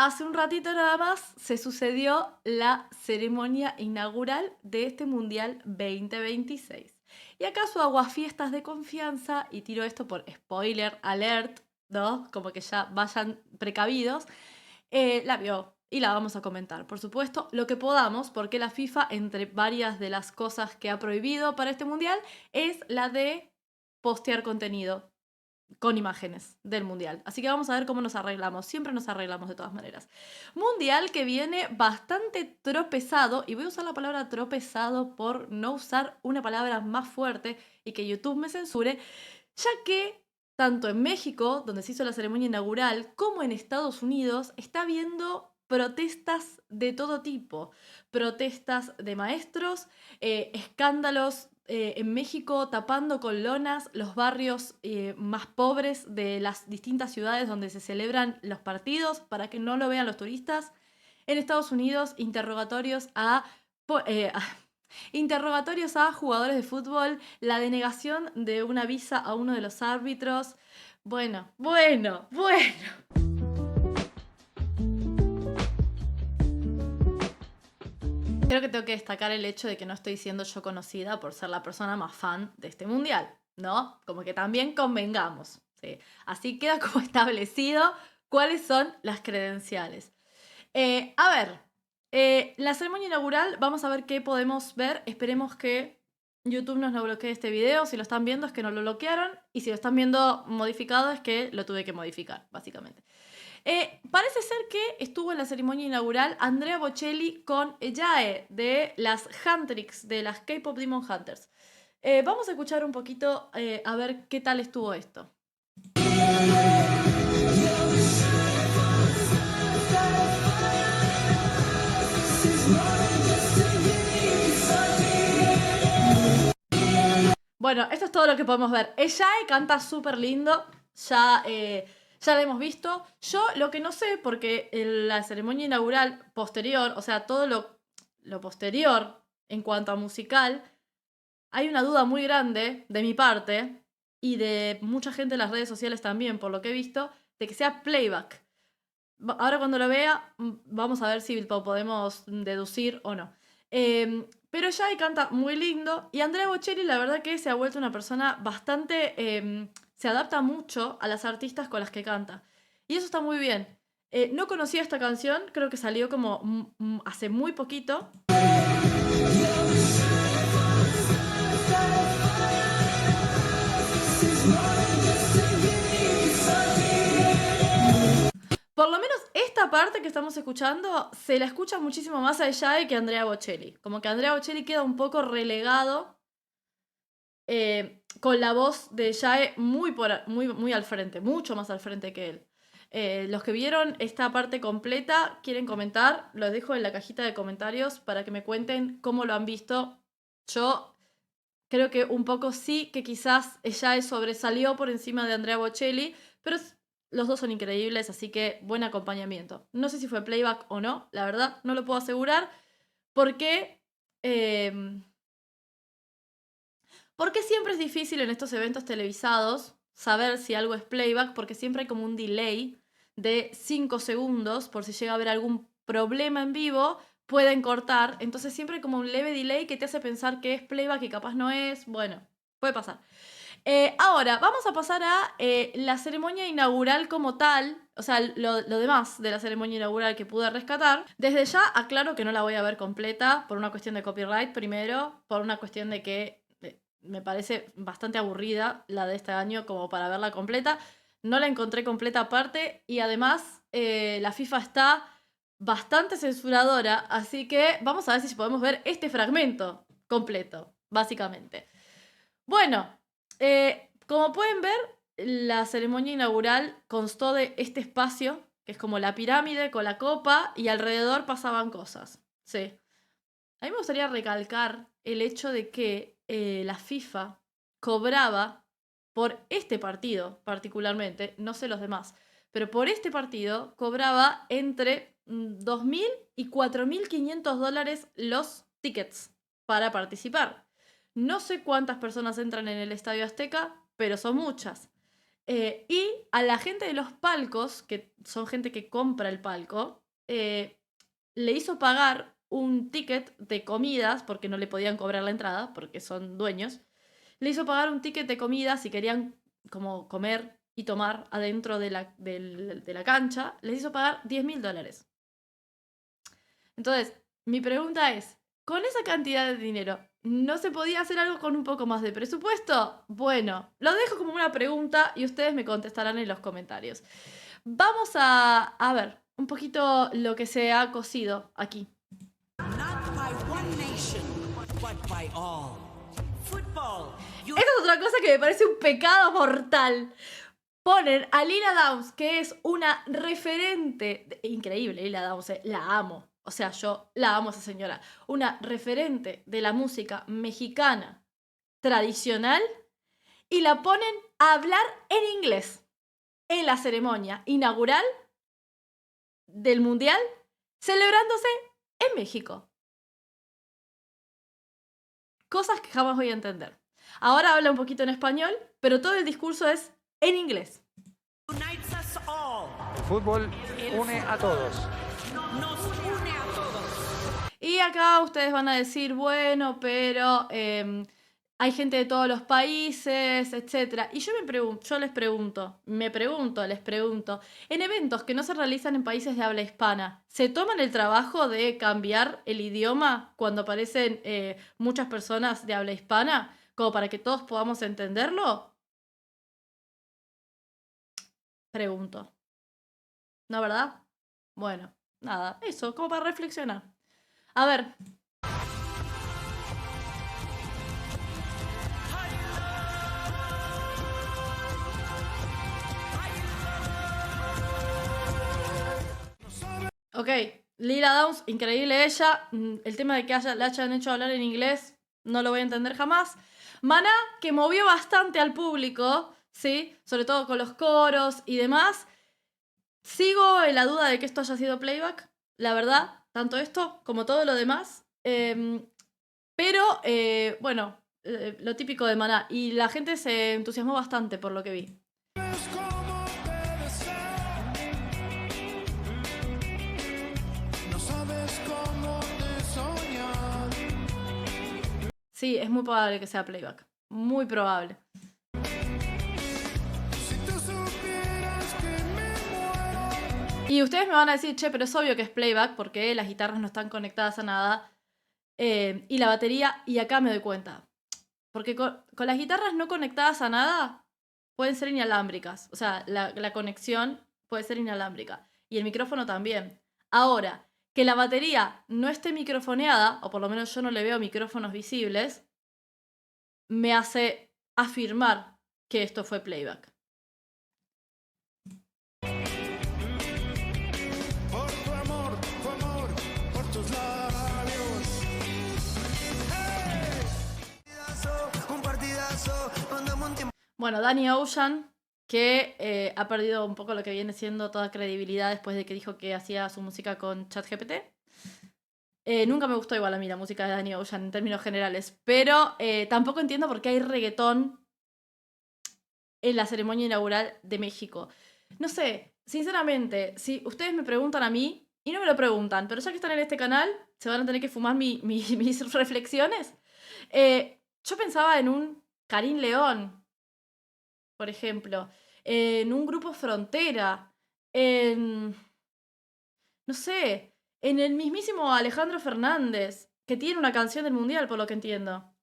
Hace un ratito nada más se sucedió la ceremonia inaugural de este Mundial 2026. Y acá su aguafiestas de confianza, y tiro esto por spoiler alert, ¿no? Como que ya vayan precavidos, la vio y la vamos a comentar. Por supuesto, lo que podamos, porque la FIFA, entre varias de las cosas que ha prohibido para este Mundial, es la de postear contenido con imágenes del Mundial. Así que vamos a ver cómo nos arreglamos. Siempre nos arreglamos de todas maneras. Mundial que viene bastante tropezado, y voy a usar la palabra tropezado por no usar una palabra más fuerte y que YouTube me censure, ya que tanto en México, donde se hizo la ceremonia inaugural, como en Estados Unidos, está habiendo protestas de todo tipo. Protestas de maestros, escándalos en México tapando con lonas los barrios más pobres de las distintas ciudades donde se celebran los partidos para que no lo vean los turistas. En Estados Unidos, interrogatorios a jugadores de fútbol, la denegación de una visa a uno de los árbitros. Bueno. Creo que tengo que destacar el hecho de que no estoy siendo yo conocida por ser la persona más fan de este mundial, ¿no? Como que también convengamos, ¿sí? Así queda como establecido cuáles son las credenciales. A ver, la ceremonia inaugural, vamos a ver qué podemos ver. Esperemos que YouTube nos no bloquee este video. Si lo están viendo es que no lo bloquearon. Y si lo están viendo modificado es que lo tuve que modificar, básicamente. Parece ser que estuvo en la ceremonia inaugural Andrea Bocelli con Jae de las Huntrix, de las K-Pop Demon Hunters. Vamos a escuchar un poquito a ver qué tal estuvo esto. Bueno, esto es todo lo que podemos ver. Jae canta súper lindo. Ya la hemos visto. Yo lo que no sé, porque en la ceremonia inaugural posterior, o sea, todo lo posterior en cuanto a musical, hay una duda muy grande de mi parte y de mucha gente en las redes sociales también, por lo que he visto, de que sea playback. Ahora cuando lo vea, vamos a ver si lo podemos deducir o no. Pero Jai canta muy lindo y Andrea Bocelli la verdad que se ha vuelto una persona bastante... se adapta mucho a las artistas con las que canta. Y eso está muy bien. No conocía esta canción, creo que salió como hace muy poquito. Por lo menos esta parte que estamos escuchando se la escucha muchísimo más a Jae que a Andrea Bocelli. Como que Andrea Bocelli queda un poco relegado con la voz de Jae muy al frente, mucho más al frente que él. Los que vieron esta parte completa, quieren comentar, los dejo en la cajita de comentarios para que me cuenten cómo lo han visto. Yo creo que un poco sí, que quizás Jae sobresalió por encima de Andrea Bocelli, pero los dos son increíbles, así que buen acompañamiento. No sé si fue playback o no, la verdad, no lo puedo asegurar, porque... porque siempre es difícil en estos eventos televisados saber si algo es playback, porque siempre hay como un delay de 5 segundos, por si llega a haber algún problema en vivo, pueden cortar. Entonces siempre hay como un leve delay que te hace pensar que es playback y capaz no es. Bueno, puede pasar. Ahora, vamos a pasar a la ceremonia inaugural como tal, o sea, lo demás de la ceremonia inaugural que pude rescatar. Desde ya aclaro que no la voy a ver completa por una cuestión de copyright primero, por una cuestión de que me parece bastante aburrida la de este año como para verla completa. No la encontré completa aparte y además la FIFA está bastante censuradora, así que vamos a ver si podemos ver este fragmento completo, básicamente. Bueno, como pueden ver, la ceremonia inaugural constó de este espacio, que es como la pirámide con la copa, y alrededor pasaban cosas. Sí. A mí me gustaría recalcar el hecho de que la FIFA cobraba por este partido particularmente, no sé los demás, pero por este partido cobraba entre 2.000 y 4.500 dólares los tickets para participar. No sé cuántas personas entran en el Estadio Azteca, pero son muchas. Y a la gente de los palcos, que son gente que compra el palco, le hizo pagar un ticket de comidas, porque no le podían cobrar la entrada, porque son dueños. Le hizo pagar un ticket de comidas si querían como comer y tomar adentro de la cancha. Les hizo pagar $10.000. Entonces, mi pregunta es, con esa cantidad de dinero, ¿no se podía hacer algo con un poco más de presupuesto? Bueno, lo dejo como una pregunta y ustedes me contestarán en los comentarios. Vamos a ver un poquito lo que se ha cocido aquí. Not by one nation, but by all. Football. Esta es otra cosa que me parece un pecado mortal. Ponen a Lila Downs, que es una referente, increíble Lila Downs, la amo. O sea, yo la amo a esa señora. Una referente de la música mexicana tradicional y la ponen a hablar en inglés en la ceremonia inaugural del Mundial, celebrándose en México. Cosas que jamás voy a entender. Ahora habla un poquito en español, pero todo el discurso es en inglés. Unites us all. El fútbol une a todos. Nos une a todos. Y acá ustedes van a decir, bueno, pero hay gente de todos los países, etc. Y yo les pregunto, en eventos que no se realizan en países de habla hispana, ¿se toman el trabajo de cambiar el idioma cuando aparecen muchas personas de habla hispana, como para que todos podamos entenderlo? Pregunto. ¿No, verdad? Bueno, nada, eso, como para reflexionar. A ver. Ok, Lila Downs, increíble ella. El tema de que la hayan hecho hablar en inglés no lo voy a entender jamás. Maná, que movió bastante al público, ¿sí? Sobre todo con los coros y demás. Sigo en la duda de que esto haya sido playback, la verdad, tanto esto como todo lo demás. Pero, bueno, lo típico de Maná. Y la gente se entusiasmó bastante por lo que vi. Sí, es muy probable que sea playback. Muy probable. Y ustedes me van a decir, che, pero es obvio que es playback porque las guitarras no están conectadas a nada. Y la batería, y acá me doy cuenta. Porque con las guitarras no conectadas a nada pueden ser inalámbricas. O sea, la conexión puede ser inalámbrica. Y el micrófono también. Ahora, que la batería no esté microfoneada, o por lo menos yo no le veo micrófonos visibles, me hace afirmar que esto fue playback. Por tu amor, por tus labios. Un partidazo, mandamos un tiempo. Bueno, Danny Ocean, que ha perdido un poco lo que viene siendo toda credibilidad después de que dijo que hacía su música con ChatGPT. Nunca me gustó igual a mí la música de Danny Ocean en términos generales, pero tampoco entiendo por qué hay reggaetón en la ceremonia inaugural de México. No sé, sinceramente, si ustedes me preguntan a mí, y no me lo preguntan, pero ya que están en este canal, se van a tener que fumar mis reflexiones. Yo pensaba en un Karim León, por ejemplo, en un grupo Frontera, en, no sé, en el mismísimo Alejandro Fernández, que tiene una canción del Mundial, por lo que entiendo.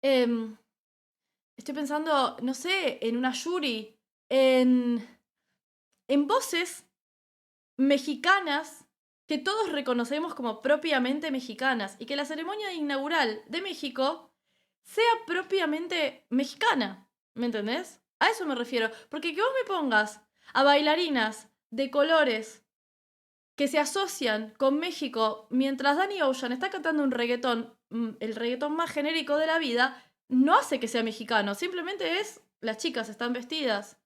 Estoy pensando, no sé, en una Yuri, en voces mexicanas que todos reconocemos como propiamente mexicanas y que la ceremonia inaugural de México sea propiamente mexicana, ¿me entendés? A eso me refiero, porque que vos me pongas a bailarinas de colores que se asocian con México mientras Danny Ocean está cantando un reggaetón, el reggaetón más genérico de la vida, no hace que sea mexicano, simplemente es las chicas están vestidas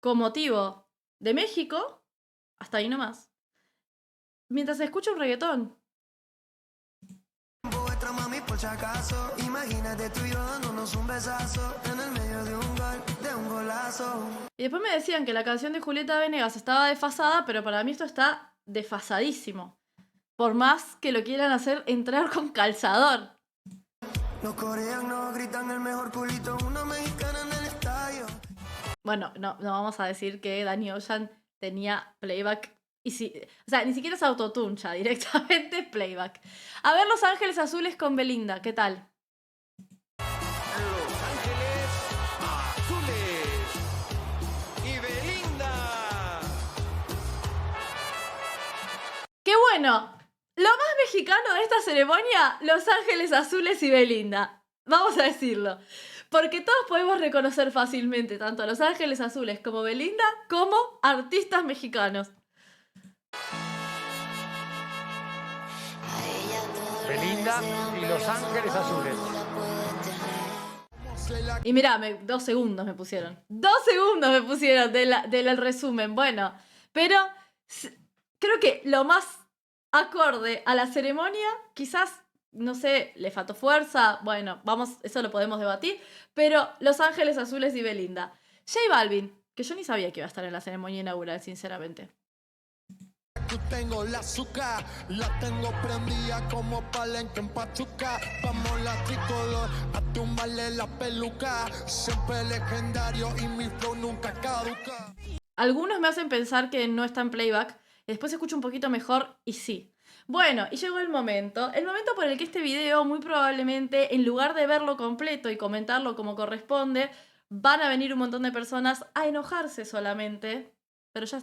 con motivo de México, hasta ahí nomás, mientras se escucha un reggaetón. otra mami por si acaso. Imagínate tú y yo dándonos un besazo en el medio de un gol, de un golazo. Y después me decían que la canción de Julieta Venegas estaba desfasada, pero para mí esto está desfasadísimo. Por más que lo quieran hacer entrar con calzador. Los coreanos gritan el mejor culito, una mexicana en el estadio. Bueno, no vamos a decir que Danny Ocean tenía playback. Y si, o sea, ni siquiera es autotune ya, directamente playback. A ver, Los Ángeles Azules con Belinda, ¿qué tal? Los Ángeles Azules y Belinda. ¡Qué bueno! Lo más mexicano de esta ceremonia, Los Ángeles Azules y Belinda. Vamos a decirlo. Porque todos podemos reconocer fácilmente tanto a Los Ángeles Azules como Belinda como artistas mexicanos. Belinda y Los Ángeles Azules. Y mirá, 2 segundos me pusieron. 2 segundos me pusieron del resumen. Bueno, pero creo que lo más acorde a la ceremonia, quizás, no sé, le faltó fuerza. Bueno, eso lo podemos debatir. Pero Los Ángeles Azules y Belinda. J Balvin, que yo ni sabía que iba a estar en la ceremonia inaugural, sinceramente. Yo tengo la azúcar, la tengo prendida como Palenque en Pachuca. Vamos la tricolor a tumbarle la peluca. Siempre legendario y mi flow nunca caduca. Algunos me hacen pensar que no está en playback. Después escucho un poquito mejor y sí. Bueno, y llegó el momento por el que este video muy probablemente, en lugar de verlo completo y comentarlo como corresponde, van a venir un montón de personas a enojarse solamente. Pero ya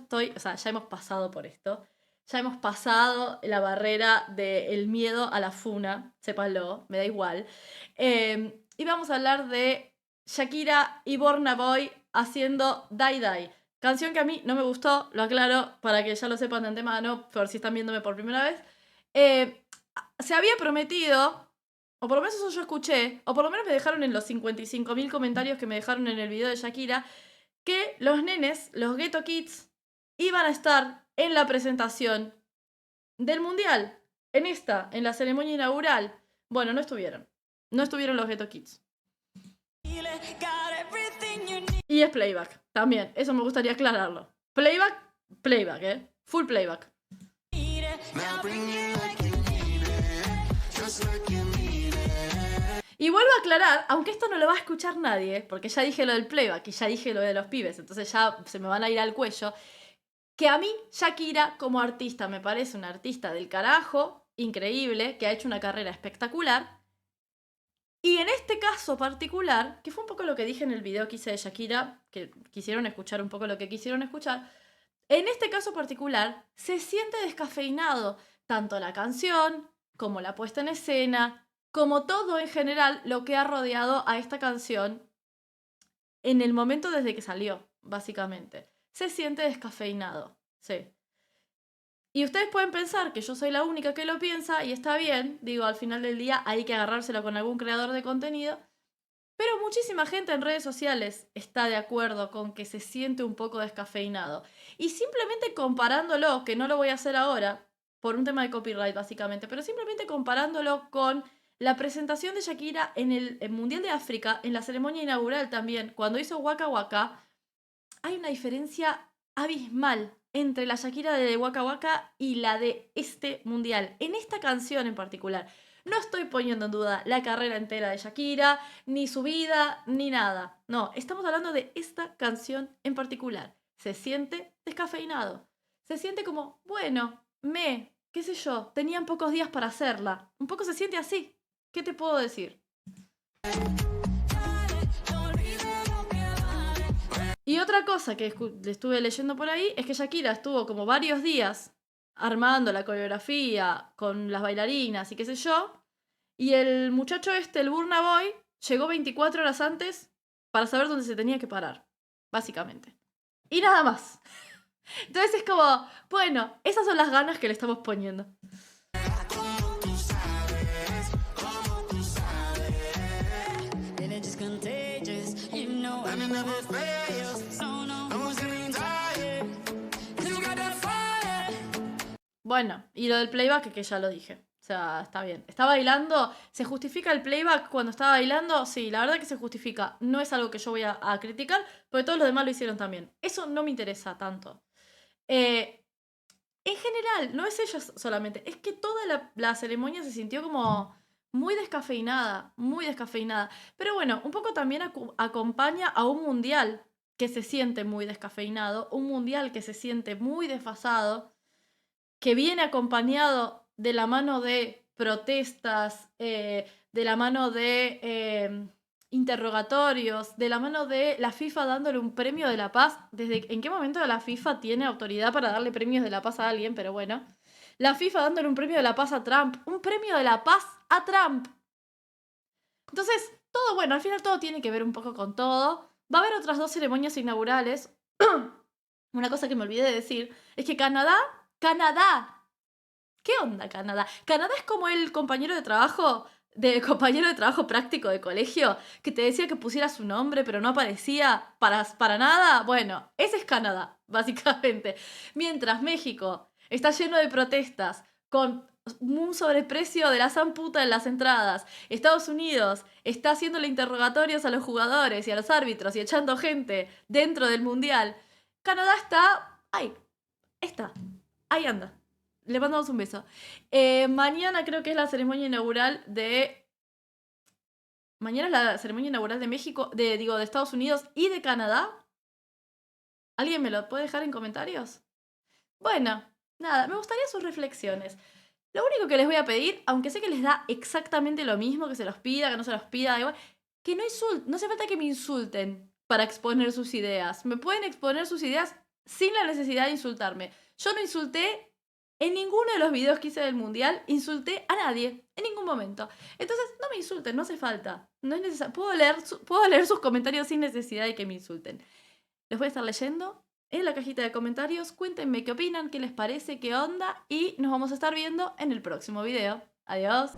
hemos pasado por esto. Ya hemos pasado la barrera del miedo a la funa, sépanlo, me da igual. Y vamos a hablar de Shakira y Burna Boy haciendo Die Die. Canción que a mí no me gustó, lo aclaro para que ya lo sepan de antemano, por si están viéndome por primera vez. Se había prometido, o por lo menos eso yo escuché, o por lo menos me dejaron en los 55.000 comentarios que me dejaron en el video de Shakira, que los nenes, los Ghetto Kids, iban a estar en la presentación del Mundial, en la ceremonia inaugural. Bueno, no estuvieron los Ghetto Kids. Y es playback, también, eso me gustaría aclararlo. Playback, full playback. Y vuelvo a aclarar, aunque esto no lo va a escuchar nadie, porque ya dije lo del playback y ya dije lo de los pibes, entonces ya se me van a ir al cuello, que a mí Shakira como artista me parece una artista del carajo, increíble, que ha hecho una carrera espectacular. Y en este caso particular, que fue un poco lo que dije en el video que hice de Shakira, que quisieron escuchar un poco lo que quisieron escuchar, en este caso particular se siente descafeinado, tanto la canción como la puesta en escena, como todo en general lo que ha rodeado a esta canción en el momento desde que salió, básicamente. Se siente descafeinado, sí. Y ustedes pueden pensar que yo soy la única que lo piensa, y está bien, digo, al final del día hay que agarrárselo con algún creador de contenido, pero muchísima gente en redes sociales está de acuerdo con que se siente un poco descafeinado. Y simplemente comparándolo, que no lo voy a hacer ahora, por un tema de copyright básicamente, pero simplemente comparándolo con la presentación de Shakira en el Mundial de África, en la ceremonia inaugural también, cuando hizo Waka Waka, hay una diferencia abismal entre la Shakira de Waka Waka y la de este mundial. En esta canción en particular. No estoy poniendo en duda la carrera entera de Shakira, ni su vida, ni nada. No, estamos hablando de esta canción en particular. Se siente descafeinado. Se siente como, bueno, qué sé yo, tenían pocos días para hacerla. Un poco se siente así. ¿Qué te puedo decir? Y otra cosa que estuve leyendo por ahí es que Shakira estuvo como varios días armando la coreografía con las bailarinas y qué sé yo, y el muchacho el Burna Boy, llegó 24 horas antes para saber dónde se tenía que parar, básicamente. Y nada más. Entonces es como, bueno, esas son las ganas que le estamos poniendo. Bueno, y lo del playback que ya lo dije. sea, está bien. ¿Está bailando? ¿Se justifica el playback cuando está bailando? Sí, la verdad que se justifica. No es algo que yo voy a criticar, porque todos los demás lo hicieron también. Eso no me interesa tanto. En general, no es ella solamente, es que toda la ceremonia se sintió como muy descafeinada, muy descafeinada. Pero bueno, un poco también acompaña a un mundial que se siente muy descafeinado, un mundial que se siente muy desfasado, que viene acompañado de la mano de protestas, de la mano de interrogatorios, de la mano de la FIFA dándole un premio de la paz. ¿En qué momento la FIFA tiene autoridad para darle premios de la paz a alguien? Pero bueno. La FIFA dándole un premio de la paz a Trump. Un premio de la paz a Trump. Entonces, todo bueno, al final todo tiene que ver un poco con todo. Va a haber otras 2 ceremonias inaugurales. Una cosa que me olvidé de decir es que Canadá, ¿qué onda Canadá? Canadá es como el compañero de trabajo práctico de colegio que te decía que pusiera su nombre pero no aparecía para nada. Bueno, ese es Canadá, básicamente. Mientras México está lleno de protestas con un sobreprecio de la zamputa en las entradas. Estados Unidos está haciéndole interrogatorios a los jugadores y a los árbitros y echando gente dentro del mundial. Canadá está ahí anda. Le mandamos un beso. Mañana creo que es la ceremonia inaugural de... Mañana es la ceremonia inaugural de México, de Estados Unidos y de Canadá. ¿Alguien me lo puede dejar en comentarios? Bueno, nada, me gustaría sus reflexiones. Lo único que les voy a pedir, aunque sé que les da exactamente lo mismo, que se los pida, que no se los pida, igual, que no hace falta que me insulten para exponer sus ideas. Me pueden exponer sus ideas sin la necesidad de insultarme. Yo no insulté en ninguno de los videos que hice del mundial, insulté a nadie, en ningún momento. Entonces, no me insulten, no hace falta. No es necesario. Puedo leer sus comentarios sin necesidad de que me insulten. Les voy a estar leyendo en la cajita de comentarios. Cuéntenme qué opinan, qué les parece, qué onda. Y nos vamos a estar viendo en el próximo video. Adiós.